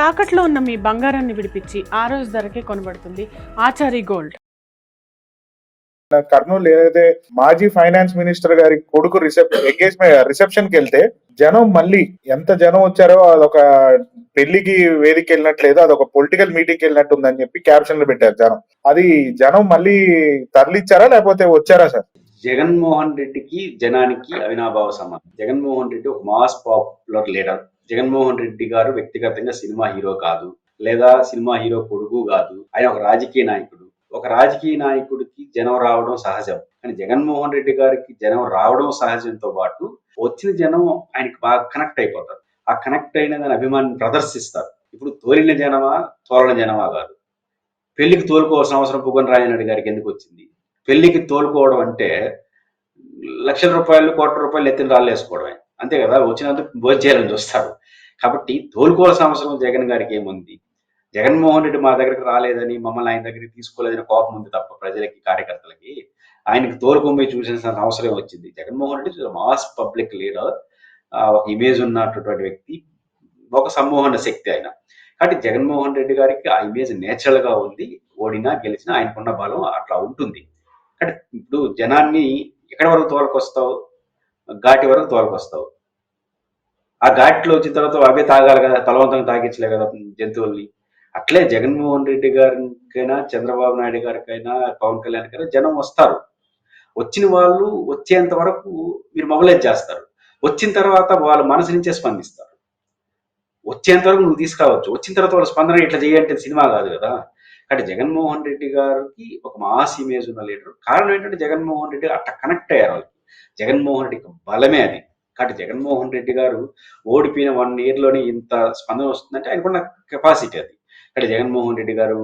తాకట్లో ఉన్న మీ బంగారాన్ని విడిపించి ఆ రోజు ధరకే కొనబడుతుంది ఆచారి గోల్డ్. కర్నూలు ఏదైతే మాజీ ఫైనాన్స్ మినిస్టర్ గారి కొడుకు రిసెప్షన్ కి వెళ్తే జనం మళ్ళీ ఎంత జనం వచ్చారో అదొక పెళ్లికి వేదిక వెళ్ళినట్లేదు, అదొక పొలిటికల్ మీటింగ్ వెళ్ళినట్టు ఉందని చెప్పి క్యాప్షన్లు పెట్టారు జనం. అది జనం మళ్ళీ తరలిచ్చారా లేకపోతే వచ్చారా సార్? జగన్మోహన్ రెడ్డికి జనానికి అవినాభావ సంబంధం. జగన్మోహన్ రెడ్డి ఒక mass popular leader. Jaganmohan Reddy గారు వ్యక్తిగతంగా సినిమా హీరో కాదు, లేదా సినిమా హీరో కొడుకు కాదు. ఆయన ఒక రాజకీయ నాయకుడు. ఒక రాజకీయ నాయకుడికి జనం రావడం సహజం, కానీ జగన్మోహన్ రెడ్డి గారికి జనం రావడం సహజంతో పాటు వచ్చిన జనం ఆయనకి బాగా కనెక్ట్ అయిపోతారు. ఆ కనెక్ట్ అయిన దాని అభిమానాన్ని ప్రదర్శిస్తారు. ఇప్పుడు తోలిన జనమా తోలన జనమా కాదు. పెళ్లికి తోలుకోవాల్సిన అవసరం పుగ్గన రాజనాయుడు గారికి ఎందుకు వచ్చింది? పెళ్లికి తోలుకోవడం అంటే లక్షల రూపాయలు, కోట్ల రూపాయలు ఎత్తిన రాళ్ళు వేసుకోవడమే, అంతే కదా. వచ్చినందుకు భోజనం చేయాలని చూస్తారు. కాబట్టి తోలుకోవాల్సిన అవసరం జగన్ గారికి ఏముంది? జగన్మోహన్ రెడ్డి మా దగ్గరికి రాలేదని, మమ్మల్ని ఆయన దగ్గరికి తీసుకోలేదని కోపం ఉంది తప్ప ప్రజలకి, కార్యకర్తలకి. ఆయనకి తోలుకొని చూసిన అవసరం వచ్చింది. Jaganmohan Reddy mass public leader, ఒక ఇమేజ్ ఉన్నటువంటి వ్యక్తి, ఒక సమ్మోహన శక్తి ఆయన. కాబట్టి జగన్మోహన్ రెడ్డి గారికి ఆ ఇమేజ్ నేచురల్ గా ఉంది. ఓడినా గెలిచినా ఆయనకున్న బలం అట్లా ఉంటుంది. కాబట్టి ఇప్పుడు జనాన్ని ఎక్కడి వరకు తోలుకొస్తావు? ఘాటి వరకు తోలుకొస్తావు. ఆ ఘాటిలో వచ్చిన తర్వాత అవే తాగాలి కదా, బలవంతంగా తాగించలే కదా జంతువుల్ని. అట్లే జగన్మోహన్ రెడ్డి గారికైనా, చంద్రబాబు నాయుడు గారికైనా, పవన్ కళ్యాణ్ గారైనా జనం వస్తారు. వచ్చిన వాళ్ళు వచ్చేంత వరకు మీరు మొబలైజ్ చేస్తారు. వచ్చిన తర్వాత వాళ్ళ మనసు నుంచే స్పందిస్తారు. వచ్చేంత వరకు నువ్వు తీసుకురావచ్చు, వచ్చిన తర్వాత వాళ్ళ స్పందన ఇట్లా చేయంటే సినిమా కాదు కదా. కాబట్టి జగన్మోహన్ రెడ్డి గారికి ఒక మాస్ ఇమేజ్ ఉన్న లీడర్. కారణం ఏంటంటే జగన్మోహన్ రెడ్డి అట్లా కనెక్ట్ అయ్యారు వాళ్ళకి. జగన్మోహన్ రెడ్డికి బలమే అది. కాబట్టి జగన్మోహన్ రెడ్డి గారు ఓడిపోయిన 1 year లోనే ఇంత స్పందన వస్తుందంటే ఆయనకున్న కెపాసిటీ అది. అంటే జగన్మోహన్ రెడ్డి గారు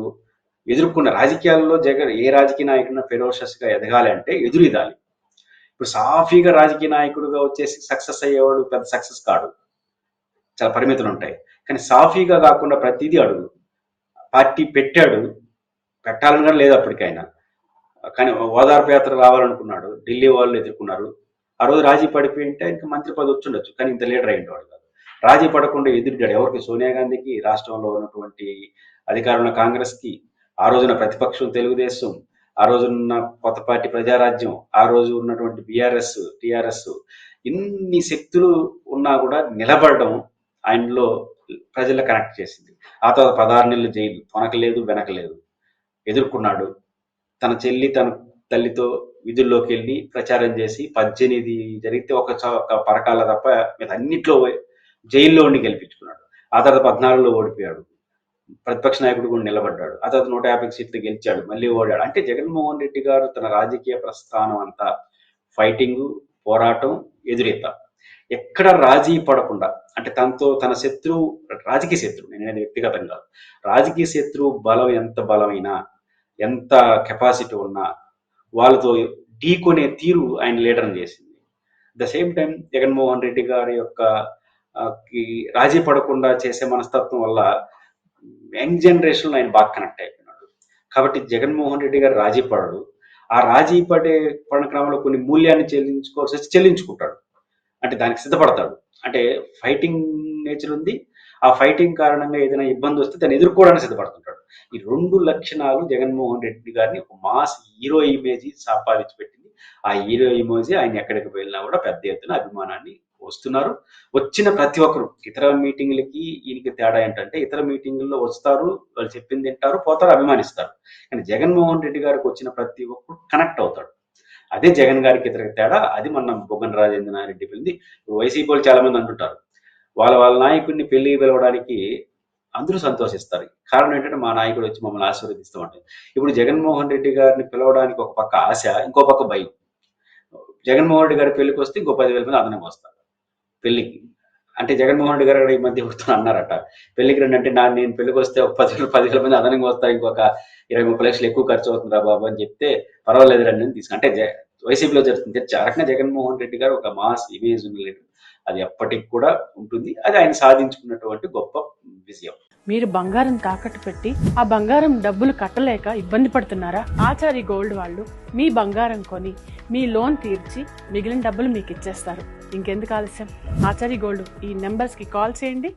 ఎదుర్కొన్న రాజకీయాల్లో ఏ రాజకీయ నాయకుడిన ఫెరోషస్ గా ఎదగాలి అంటే ఎదురిదాలి. ఇప్పుడు సాఫీగా రాజకీయ నాయకుడిగా వచ్చేసి సక్సెస్ అయ్యేవాడు పెద్ద సక్సెస్ కాడు, చాలా పరిమితులు ఉంటాయి. కానీ సాఫీగా కాకుండా ప్రతిదీ అడుగు. పార్టీ పెట్టాడు, పెట్టాలని కూడా లేదు అప్పటికైనా. కానీ ఓదార్పు యాత్ర రావాలనుకున్నాడు, ఢిల్లీ వాళ్ళు ఎదుర్కొన్నారు. ఆ రోజు రాజీ పడిపోయి ఉంటే ఇంకా మంత్రి పదవి వచ్చుండొచ్చు, కానీ ఇంత లీడర్ అయ్యేవాడు కాదు. రాజీ పడకుండా ఎదురుడాడు. ఎవరికి? సోనియా గాంధీకి, రాష్ట్రంలో ఉన్నటువంటి అధికారంలో కాంగ్రెస్ కి, ఆ రోజున ప్రతిపక్షం తెలుగుదేశం, ఆ రోజున్న కొత్త పార్టీ ప్రజారాజ్యం, ఆ రోజు ఉన్నటువంటి బీఆర్ఎస్, టిఆర్ఎస్, ఇన్ని శక్తులు ఉన్నా కూడా నిలబడడం ఆయనలో ప్రజల్లో కనెక్ట్ చేసింది. ఆ తర్వాత 16 నెలలు జైలు, తొనకలేదు వెనకలేదు, ఎదుర్కొన్నాడు. తన చెల్లి తన తల్లితో విధుల్లోకి వెళ్ళి ప్రచారం చేసి 18 జరిగితే ఒక పరకాల తప్ప మీద అన్నిట్లో జైల్లో ఉండి గెలిపించుకున్నాడు. ఆ తర్వాత 14లో ఓడిపోయాడు. ప్రతిపక్ష నాయకుడు కూడా నిలబడ్డాడు. ఆ తర్వాత 150 సీట్లు గెలిచాడు, మళ్ళీ ఓడాడు. అంటే జగన్మోహన్ రెడ్డి గారు తన రాజకీయ ప్రస్థానం అంతా ఫైటింగ్, పోరాటం, ఎదురీత. ఎక్కడ రాజీ పడకుండా, అంటే తన శత్రువు, రాజకీయ శత్రువు, నేను వ్యక్తిగతంగా కాదు, రాజకీయ శత్రువు బలం ఎంత బలమైనా, ఎంత కెపాసిటీ ఉన్నా వాళ్ళతో ఢీకొనే తీరు ఆయన లీడర్ని చేసింది. The same time Jaganmohan Reddy గారి యొక్క రాజీ పడకుండా చేసే మనస్తత్వం వల్ల యంగ్ జనరేషన్ ఆయన బాగా కనెక్ట్ అయిపోయినాడు. కాబట్టి జగన్మోహన్ రెడ్డి గారు రాజీ పడడు. ఆ రాజీ పడిన క్రమంలో కొన్ని మూల్యాన్ని చెల్లించుకోవాల్సి వచ్చి చెల్లించుకుంటాడు. అంటే దానికి సిద్ధపడతాడు. అంటే ఫైటింగ్ నేచర్ ఉంది. ఆ ఫైటింగ్ కారణంగా ఏదైనా ఇబ్బంది వస్తే దాన్ని ఎదుర్కోవడానికి సిద్ధపడుతుంటాడు. ఈ 2 లక్షణాలు జగన్మోహన్ రెడ్డి గారిని ఒక మాస్ హీరో ఇమేజ్ సంపాదించి పెట్టింది. ఆ హీరో ఇమేజ్ ఆయన ఎక్కడికి వెళ్ళినా కూడా పెద్ద ఎత్తున అభిమానాన్ని వస్తున్నారు. వచ్చిన ప్రతి ఒక్కరు, ఇతర మీటింగ్లకి ఈయనకి తేడా ఏంటంటే, ఇతర మీటింగుల్లో వస్తారు, వాళ్ళు చెప్పింది తింటారు, పోతారు, అభిమానిస్తారు. కానీ జగన్మోహన్ రెడ్డి గారికి వచ్చిన ప్రతి ఒక్కరు కనెక్ట్ అవుతాడు. అదే జగన్ గారికి ఇతర తేడా. అది మన బుగ్గన రాజేంద్రనారెడ్డి పెళ్ళింది. వైసీపీ వాళ్ళు చాలా మంది అంటుంటారు, వాళ్ళ నాయకుడిని పెళ్లికి పిలవడానికి అందరూ సంతోషిస్తారు. కారణం ఏంటంటే మా నాయకుడు వచ్చి మమ్మల్ని ఆశీర్వదిస్తామంటే. ఇప్పుడు జగన్మోహన్ రెడ్డి గారిని పిలవడానికి ఒక పక్క ఆశ, ఇంకో పక్క భయం. జగన్మోహన్ రెడ్డి గారి పెళ్లికి వస్తే ఇంకో 10,000 మంది అదనంగా వస్తారు పెళ్లికి. అంటే జగన్మోహన్ రెడ్డి గారు ఈ మధ్య వస్తున్నా అన్నారట, పెళ్లికి రండి అంటే నేను పెళ్లికి వస్తే ఒక 10,000 మంది అదనంగా వస్తారు, ఇంకొక 20-30 లక్షలు ఎక్కువ ఖర్చు అవుతుందా బాబు అని చెప్తే, పర్వాలేదు రండి అని తీసుకు. అంటే వైసీపీలో జరుగుతుంది. రకంగా జగన్మోహన్ రెడ్డి గారు ఒక మాస్ ఇమేజ్ లీడర్. అది ఎప్పటికి కూడా ఉంటుంది. అది ఆయన సాధించుకున్నటువంటి గొప్ప విజయం. మీరు బంగారం తాకట్టు పెట్టి ఆ బంగారం డబ్బులు కట్టలేక ఇబ్బంది పడుతున్నారా? ఆచారి గోల్డ్ వాళ్ళు మీ బంగారం కొని మీ లోన్ తీర్చి మిగిలిన డబ్బులు మీకు ఇచ్చేస్తారు. ఇంకెందుకు ఆలస్యం? ఆచారి గోల్డ్ ఈ నెంబర్స్కి కాల్ చేయండి.